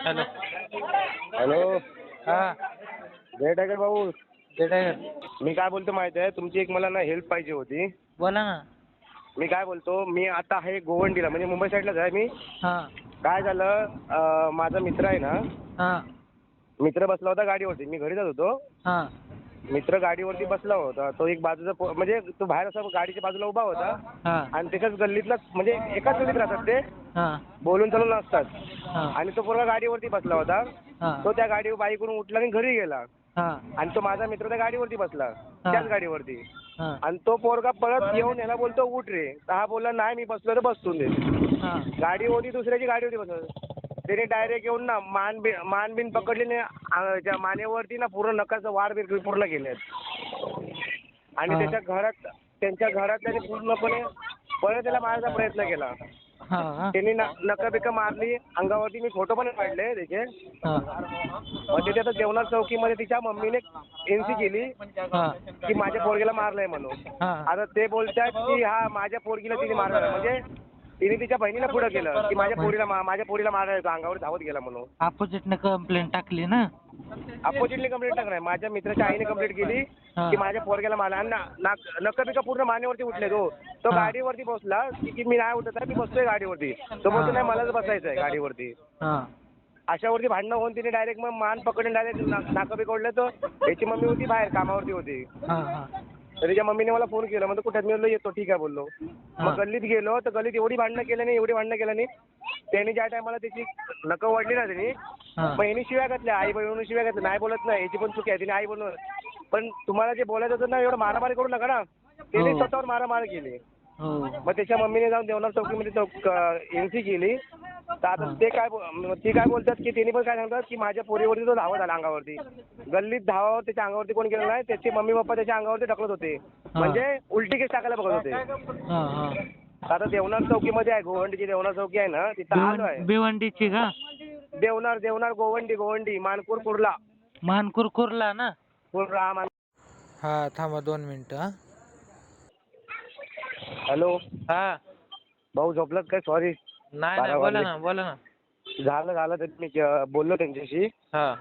Hello. Hello. हा. जय tiger भाऊ. जय tiger. मी काय बोलतो माहिती आहे, तुमची एक मला ना हेल्प पाहिजे होती. बोला ना. मी काय बोलतो, मी आता आहे गोवंडीला, म्हणजे मुंबई साईडलाच आहे मी. हा. काय झालं, माझा मित्र आहे ना, हा. मित्र बसला होता गाडीवरती. मी घरी जात होतो. हा. मित्र गाडीवरती बसला होता. तो एक बाजूचा म्हणजे तो बाहेर असा गाडीच्या बाजूला उभा होता. हा. आणि त्याच्याच गल्लीतला, म्हणजे एकाच गल्लीत राहतात ते, हा. बोलून चालून असतात. हा. आणि तो पोरगा गाडीवरती बसला होता. हा. तो त्या गाडीवर बाईकवरून उठला आणि घरी गेला. हा. आणि तो माझा मित्र त्या गाडीवरती बसला, त्याच गाडीवरती. हा. आणि तो पोरगा पळत येऊन याला बोलतो उठ रे. तर हा बोलला नाही मी बसलो तर बसून दे. हा. गाडी होती दुसऱ्याची, गाडी होती बसलो. त्याने डायरेक्ट येऊन ना मान बिन पकडली नाही, त्या मानेवरती ना पूर्ण नखाचं वार बीर पूर्ण केलेत. आणि त्यांच्या घरात त्याने पूर्णपणे पळत त्याला मारायचा प्रयत्न केला. हा. त्यांनी नखं बिकं मारली अंगावरती. मी फोटो पण काढले त्याचे. हा. मग तिथे आता देवनाथ चौकीमध्ये तिच्या मम्मीने एनसी केली हा. की माझ्या पोरगीला मारलंय म्हणून. हा. आता ते बोलतात की हा माझ्या पोरगीला तिने मारलं, म्हणजे तिने तिच्या बहिणीला पुढं केलं की माझ्या पोरीला मारायला अंगावर धावत गेला म्हणून. अपोजिटने कंप्लेंट टाकली ना. अपोजिटली कंप्लेंट टाकणार. माझ्या मित्राच्या आईने कंप्लेंट केली की माझ्या पोरग्याला मारला. आणि नखं बिकं पूर्ण मानेवरती उठले. तो गाडीवरती बसला की मी नाही उठत आहे, मी बसतोय गाडीवरती. तो बोलतो नाही मलाच बसायचं आहे गाडीवरती. अशावरती भांडणं होऊन तिने डायरेक्ट मग मान पकडून डायरेक्ट नाकं बिकडलं. तर याची मम्मी होती बाहेर कामावरती होती. तर तिच्या मम्मीने मला फोन केला. म्हणजे कुठे मी बोललो येतो, ठीक आहे बोललो. मग गल्लीत गेलो तर गल्लीत एवढी भांडणं केलं नाही. त्यांनी ज्या टायमाला त्याची नखं ओढली ना त्यांनी, मग यांनी शिव्या घातल्या. आई बहिणीने शिव्या घातल्या. नाही बोलत नाही, याची पण चुकी आहे. तिने आई बोलून पण तुम्हाला जे बोलायचं होतं ना, एवढं मारामारी करू नका ना. त्यांनी स्वतःवर मारामारी केली. मग त्याच्या मम्मीने जाऊन देवनाथ चौकीमध्ये एनसी केली. तर आता ती काय बोलतात की त्यांनी पण काय सांगतात की माझ्या पोरीवरती तो धावत आला अंगावरती. गल्लीत धावावर त्याच्या अंगावरती कोण गेलं नाही. त्याचे मम्मी पप्पा त्याच्या अंगावरती ढकलत होते, म्हणजे उलटी केस टाकायला बघत होते. आता देवनाथ चौकीमध्ये आहे, गोवंडीची देवनाथ चौकी आहे ना, तिथं आलो आहे. भिवंडीची का? देवनार गोवंडी मानपूर कुर्ला. मानपूर कुर्ला ना. कुर्ला हा थांबा 2 मिनिटं. हॅलो. हा. भाऊ झोपलात काय? सॉरी. नाही बोला ना. झालं तर मी बोललो त्यांच्याशी. हा.